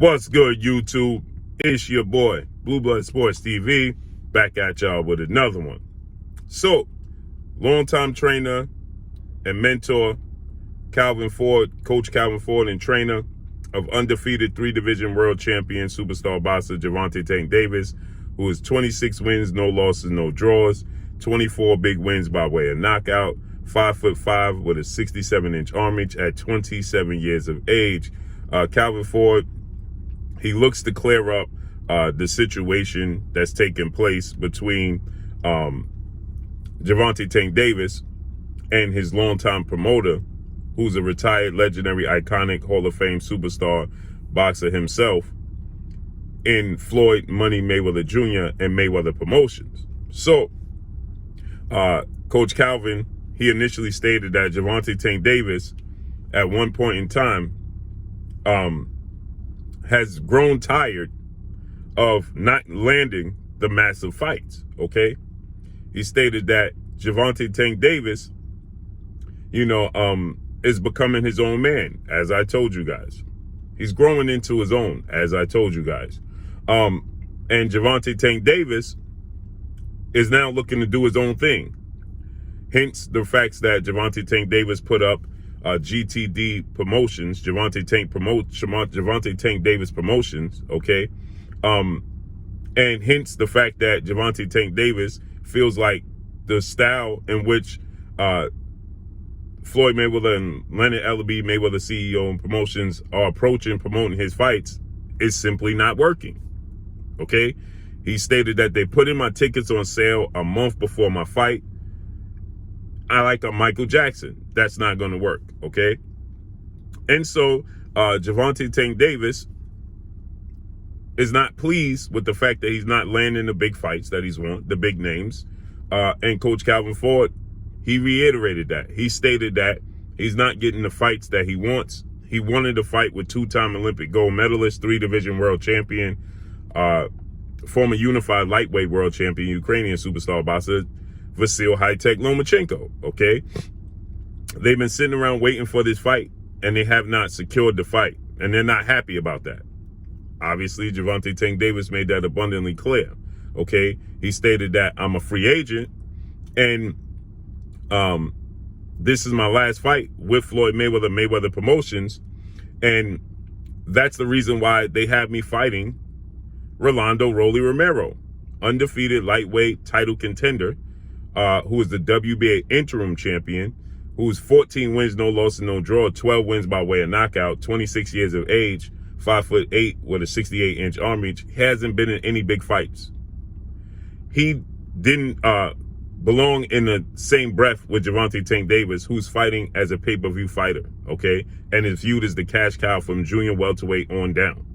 What's good, YouTube? It's your boy, Blue Blood Sports TV, back at y'all with another one. So, longtime trainer and mentor, Coach Calvin Ford, and trainer of undefeated 3-division world champion superstar boxer Gervonta Tank Davis, who is 26 wins, no losses, no draws, 24 big wins by way of knockout, 5'5" with a 67-inch arm reach at 27 years of age. Calvin Ford, he looks to clear up the situation that's taking place between Gervonta Tank Davis and his longtime promoter, who's a retired, legendary, iconic Hall of Fame superstar boxer himself, in Floyd Money Mayweather Jr. and Mayweather Promotions. So, Coach Calvin, he initially stated that Gervonta Tank Davis, at one point in time, has grown tired of not landing the massive fights, okay? He stated that Gervonta Tank Davis, is becoming his own man, as I told you guys. He's growing into his own, as I told you guys. And Gervonta Tank Davis is now looking to do his own thing. Hence the facts that Gervonta Tank Davis put up GTD Promotions, Gervonta Tank Davis Promotions, okay? And hence the fact that Gervonta Tank Davis feels like the style in which Floyd Mayweather and Leonard Ellaby, Mayweather CEO and Promotions, are promoting his fights is simply not working, okay? He stated that they put in my tickets on sale a month before my fight. I like a Michael Jackson. That's not going to work, okay? And so Gervonta Tank Davis is not pleased with the fact that he's not landing the big fights that he's won, the big names. And Coach Calvin Ford, he reiterated that. He stated that he's not getting the fights that he wants. He wanted to fight with 2-time Olympic gold medalist, 3-division world champion, former unified lightweight world champion, Ukrainian superstar boxer, Vasil High-Tech Lomachenko, okay? They've been sitting around waiting for this fight, and they have not secured the fight, and they're not happy about that. Obviously, Gervonta Tank Davis made that abundantly clear, okay? He stated that I'm a free agent, and this is my last fight with Floyd Mayweather, Mayweather Promotions, and that's the reason why they have me fighting Rolando Rolly Romero, undefeated lightweight title contender, who is the WBA interim champion, who's 14 wins, no losses, no draw, 12 wins by way of knockout, 26 years of age, 5'8" with a 68-inch arm reach, hasn't been in any big fights. He didn't belong in the same breath with Gervonta Tank Davis, who's fighting as a pay-per-view fighter, okay, and is viewed as the cash cow from junior welterweight on down.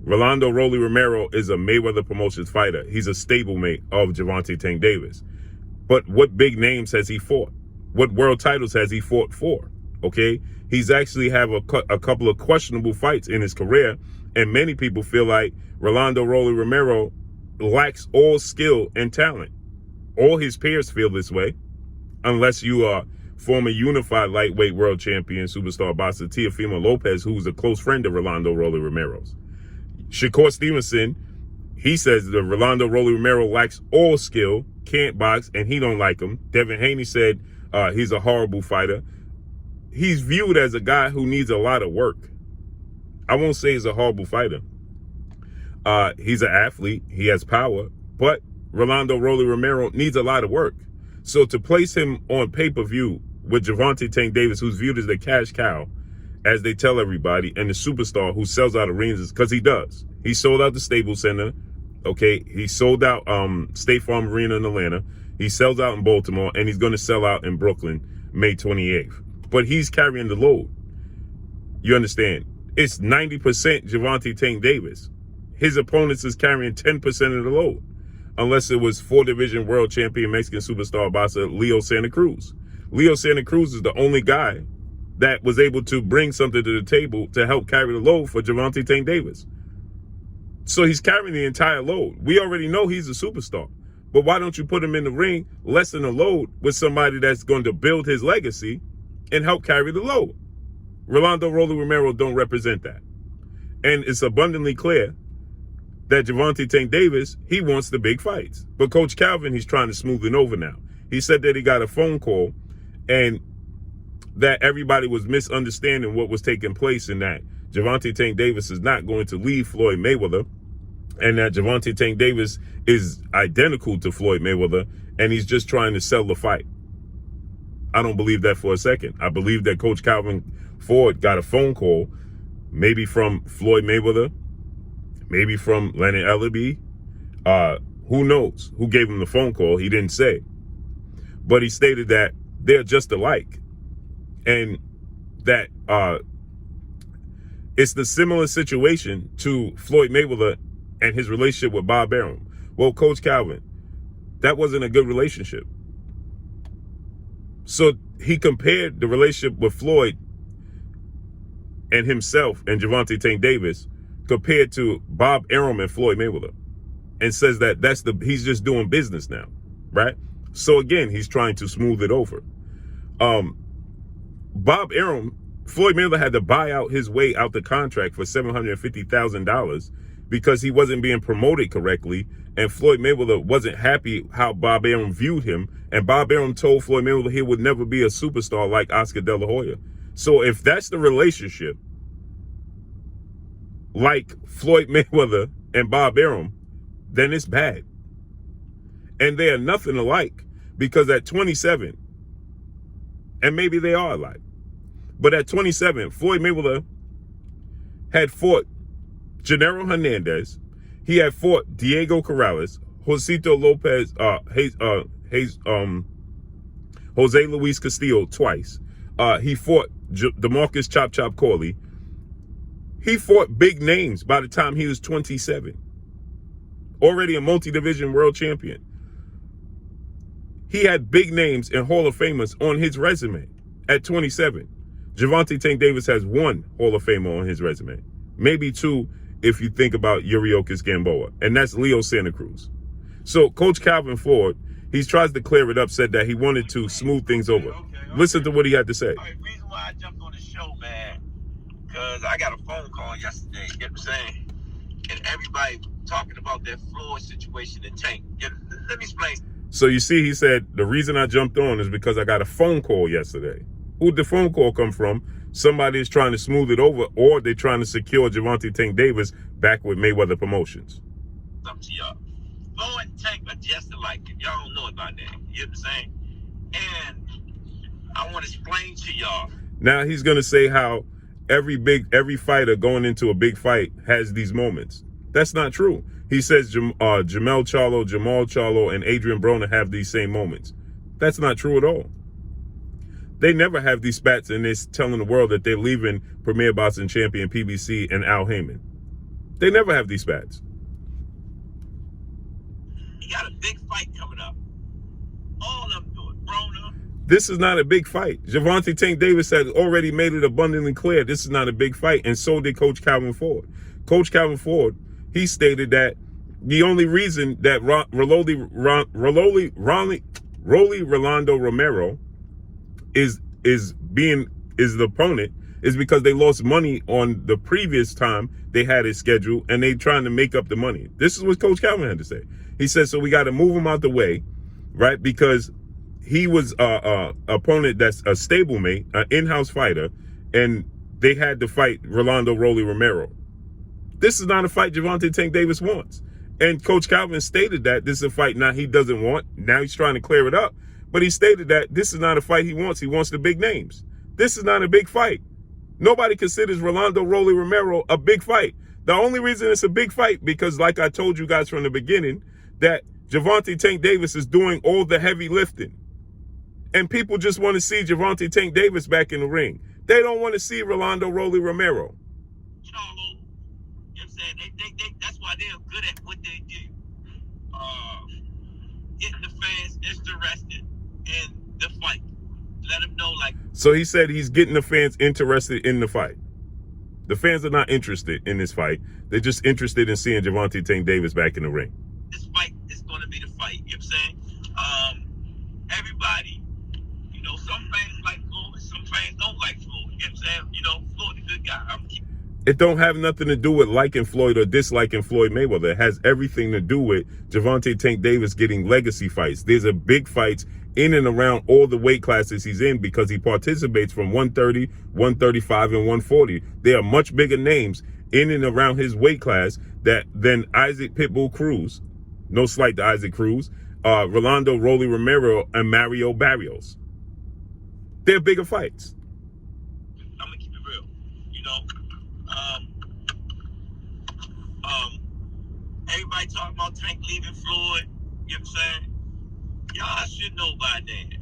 Rolando Rolly Romero is a Mayweather Promotions fighter. He's a stablemate of Gervonta Tank Davis. But what big names has he fought? What world titles has he fought for? Okay, he's actually have a couple of questionable fights in his career, and many people feel like Rolando Rolly Romero lacks all skill and talent. All his peers feel this way, unless you are former unified lightweight world champion superstar boxer Teofimo Lopez, who's a close friend of Rolando Rolly Romero's. Shakur Stevenson, he says that Rolando Rolly Romero lacks all skill, can't box, and he don't like him. Devin Haney said he's a horrible fighter. He's viewed as a guy who needs a lot of work. I won't say he's a horrible fighter. He's an athlete. He has power. But Rolando Rolly Romero needs a lot of work. So to place him on pay-per-view with Gervonta Tank Davis, who's viewed as the cash cow, as they tell everybody, and the superstar who sells out arenas, because he does. He sold out the Staples Center, okay? He sold out State Farm Arena in Atlanta. He sells out in Baltimore, and he's going to sell out in Brooklyn May 28th. But he's carrying the load. You understand? It's 90% Gervonta Tank Davis. His opponents is carrying 10% of the load, unless it was 4-division world champion Mexican superstar boxer Leo Santa Cruz. Leo Santa Cruz is the only guy that was able to bring something to the table to help carry the load for Gervonta Tank Davis. So he's carrying the entire load. We already know he's a superstar. But why don't you put him in the ring, lessen the load with somebody that's going to build his legacy and help carry the load? Rolando Rolly Romero don't represent that. And it's abundantly clear that Gervonta Tank Davis, he wants the big fights. But Coach Calvin, he's trying to smooth it over now. He said that he got a phone call and that everybody was misunderstanding what was taking place, and that Gervonta Tank Davis is not going to leave Floyd Mayweather, and that Gervonta Tank Davis is identical to Floyd Mayweather, and he's just trying to sell the fight. I don't believe that for a second. I believe that Coach Calvin Ford got a phone call, maybe from Floyd Mayweather, maybe from Leonard Ellerbe. Who knows who gave him the phone call? He didn't say. But he stated that they're just alike. And that it's the similar situation to Floyd Mayweather and his relationship with Bob Arum. Well, Coach Calvin, that wasn't a good relationship. So he compared the relationship with Floyd and himself and Gervonta Tank Davis compared to Bob Arum and Floyd Mayweather, and says that he's just doing business now, right? So again, he's trying to smooth it over. Bob Arum, Floyd Mayweather had to buy out his way out the contract for $750,000 because he wasn't being promoted correctly, and Floyd Mayweather wasn't happy how Bob Arum viewed him, and Bob Arum told Floyd Mayweather he would never be a superstar like Oscar De La Hoya. So if that's the relationship, like Floyd Mayweather and Bob Arum, then it's bad. And they are nothing alike, because at 27, and maybe they are alike, but at 27, Floyd Mayweather had fought Gennaro Hernandez. He had fought Diego Corrales, Josito Lopez, Jose Luis Castillo twice. He fought DeMarcus Chop Chop Corley. He fought big names by the time he was 27. Already a multi-division world champion. He had big names and Hall of Famers on his resume at 27. Gervonta Tank Davis has one Hall of Famer on his resume. Maybe two if you think about Yuriorkis Gamboa, and that's Leo Santa Cruz. So Coach Calvin Ford, he tries to clear it up, said that he wanted to smooth things over. Listen to what he had to say. All right, reason why I jumped on the show, man, because I got a phone call yesterday, you get what I'm saying? And everybody talking about that Floyd situation in Tank. Let me explain. So you see, he said, the reason I jumped on is because I got a phone call yesterday. Who'd the phone call come from? Somebody is trying to smooth it over, or they're trying to secure Gervonta Tank Davis back with Mayweather Promotions. Up to y'all. Floyd and Tank are just alike. If y'all don't know about that, you know what I'm saying? And I want to explain to y'all. Now he's going to say how every fighter going into a big fight has these moments. That's not true. He says Jamal Charlo, and Adrian Broner have these same moments. That's not true at all. They never have these spats, and they're telling the world that they're leaving Premier Boxing Champion PBC and Al Heyman. They never have these spats. You got a big fight coming up. All of them do it. Broner. This is not a big fight. Gervonta Tank Davis had already made it abundantly clear this is not a big fight, and so did Coach Calvin Ford. Coach Calvin Ford, he stated that the only reason that Rolly Rolando Romero is the opponent is because they lost money on the previous time they had it scheduled, and they trying to make up the money. This is what Coach Calvin had to say. He said, so we got to move him out the way, right? Because he was a opponent that's a stablemate, an in-house fighter, and they had to fight Rolando Rolly Romero. This is not a fight Gervonta Tank Davis wants. And Coach Calvin stated that this is a fight now he doesn't want. Now he's trying to clear it up. But he stated that this is not a fight he wants. He wants the big names. This is not a big fight. Nobody considers Rolando Rolly Romero a big fight. The only reason it's a big fight, because like I told you guys from the beginning, that Gervonta Tank Davis is doing all the heavy lifting. And people just want to see Gervonta Tank Davis back in the ring. They don't want to see Rolando Rolly Romero. Charlo, you know what I'm saying? That's why they're good at what they do. Getting the fans interested in the fight. Let them know, like. So he said he's getting the fans interested in the fight. The fans are not interested in this fight. They're just interested in seeing Gervonta Tank Davis back in the ring. This fight is going to be the fight. You know what I'm saying? Everybody, some fans like Floyd, some fans don't like Floyd. You know what I'm saying? Floyd's a good guy. It don't have nothing to do with liking Floyd or disliking Floyd Mayweather. It has everything to do with Gervonta Tank Davis getting legacy fights. There's a big fights in and around all the weight classes he's in because he participates from 130, 135, and 140. There are much bigger names in and around his weight class than Isaac Pitbull Cruz. No slight to Isaac Cruz. Rolando Rolly Romero and Mario Barrios. They're bigger fights. I'm gonna keep it real. You know, everybody talking about Tank leaving Floyd. You know what I'm saying? Y'all should know by then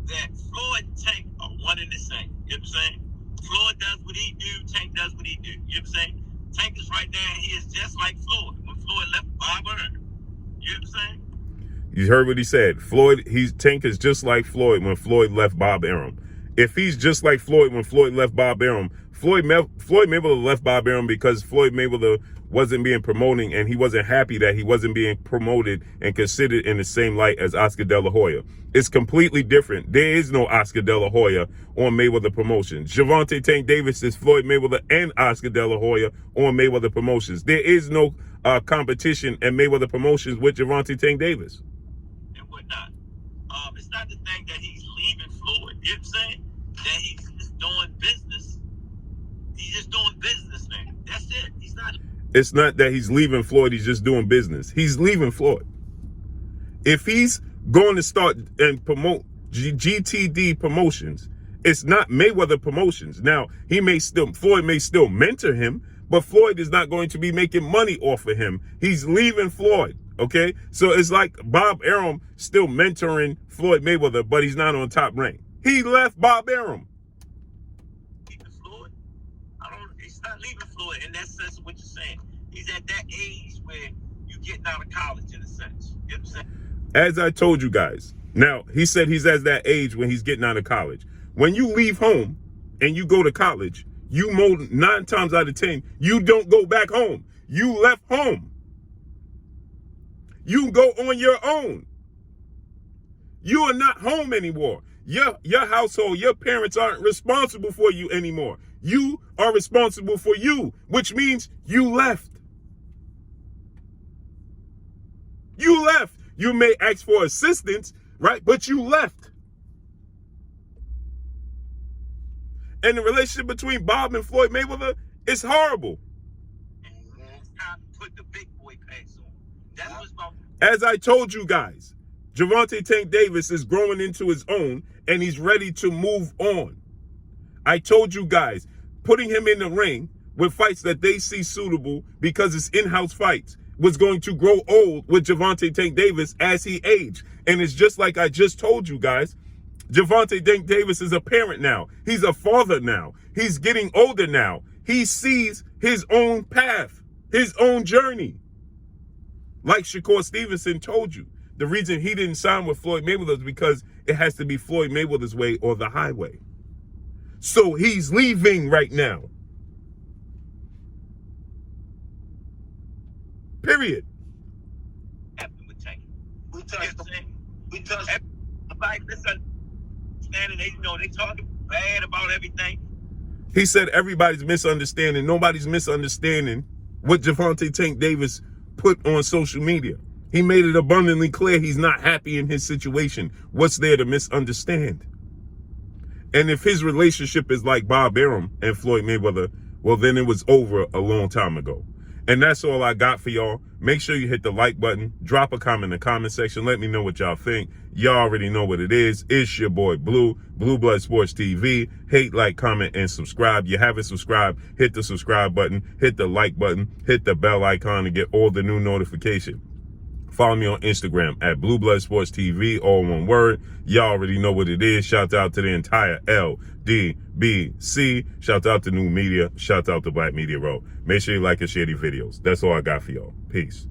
that Floyd and Tank are one and the same. You know what I'm saying? Floyd does what he do, Tank does what he do. You know what I'm saying? Tank is right there, and he is just like Floyd. When Floyd left Bob Arum. You know what I'm saying? You heard what he said. Tank is just like Floyd when Floyd left Bob Arum. If he's just like Floyd when Floyd left Bob Arum, Floyd Mayweather left Bob Arum because Floyd Mayweather wasn't being promoting, and he wasn't happy that he wasn't being promoted and considered in the same light as Oscar De La Hoya. It's completely different. There is no Oscar De La Hoya on Mayweather Promotions. Gervonta Tank Davis is Floyd Mayweather and Oscar De La Hoya on Mayweather Promotions. There is no competition at Mayweather Promotions with Gervonta Tank Davis. And whatnot. It's not the thing that he's leaving Floyd. You know what I'm saying? That he's just doing business. He's just doing business, man. That's it. He's not. It's not that he's leaving Floyd, he's just doing business. He's leaving Floyd. If he's going to start and promote GTD Promotions, it's not Mayweather Promotions. Now, Floyd may still mentor him, but Floyd is not going to be making money off of him. He's leaving Floyd, okay? So it's like Bob Arum still mentoring Floyd Mayweather, but he's not on top rank. He left Bob Arum. He's not leaving Floyd in that sense of what you're saying. He's at that age where you're getting out of college in a sense. You know what I'm saying? As I told you guys. Now, he said he's at that age when he's getting out of college. When you leave home and you go to college, 9 times out of 10, you don't go back home. You left home. You go on your own. You are not home anymore. Your household, your parents aren't responsible for you anymore. You are responsible for you, which means you left. You left. You may ask for assistance, right? But you left. And the relationship between Bob and Floyd Mayweather is horrible. It's time to put the big boy pants on. That's what's about. As I told you guys, Gervonta Tank Davis is growing into his own, and he's ready to move on. I told you guys, putting him in the ring with fights that they see suitable because it's in-house fights was going to grow old with Gervonta Tank Davis as he aged. And it's just like I just told you guys, Gervonta Tank Davis is a parent now. He's a father now. He's getting older now. He sees his own path, his own journey. Like Shakur Stevenson told you, the reason he didn't sign with Floyd Mayweather is because it has to be Floyd Mayweather's way or the highway. So he's leaving right now. Period. We touched everybody misunderstanding. They talking bad about everything. He said everybody's misunderstanding. Nobody's misunderstanding what Gervonta Tank Davis put on social media. He made it abundantly clear he's not happy in his situation. What's there to misunderstand? And if his relationship is like Bob Arum and Floyd Mayweather, well, then it was over a long time ago. And that's all I got for y'all. Make sure you hit the like button. Drop a comment in the comment section. Let me know what y'all think. Y'all already know what it is. It's your boy Blue, Blue Blood Sports TV. Hate, like, comment, and subscribe. You haven't subscribed, hit the subscribe button, hit the like button, hit the bell icon to get all the new notifications. Follow me on Instagram at Blue Blood Sports TV, all one word. Y'all already know what it is. Shout out to the entire LDBC. Shout out to New Media. Shout out to Black Media Row. Make sure you like and share these videos. That's all I got for y'all. Peace.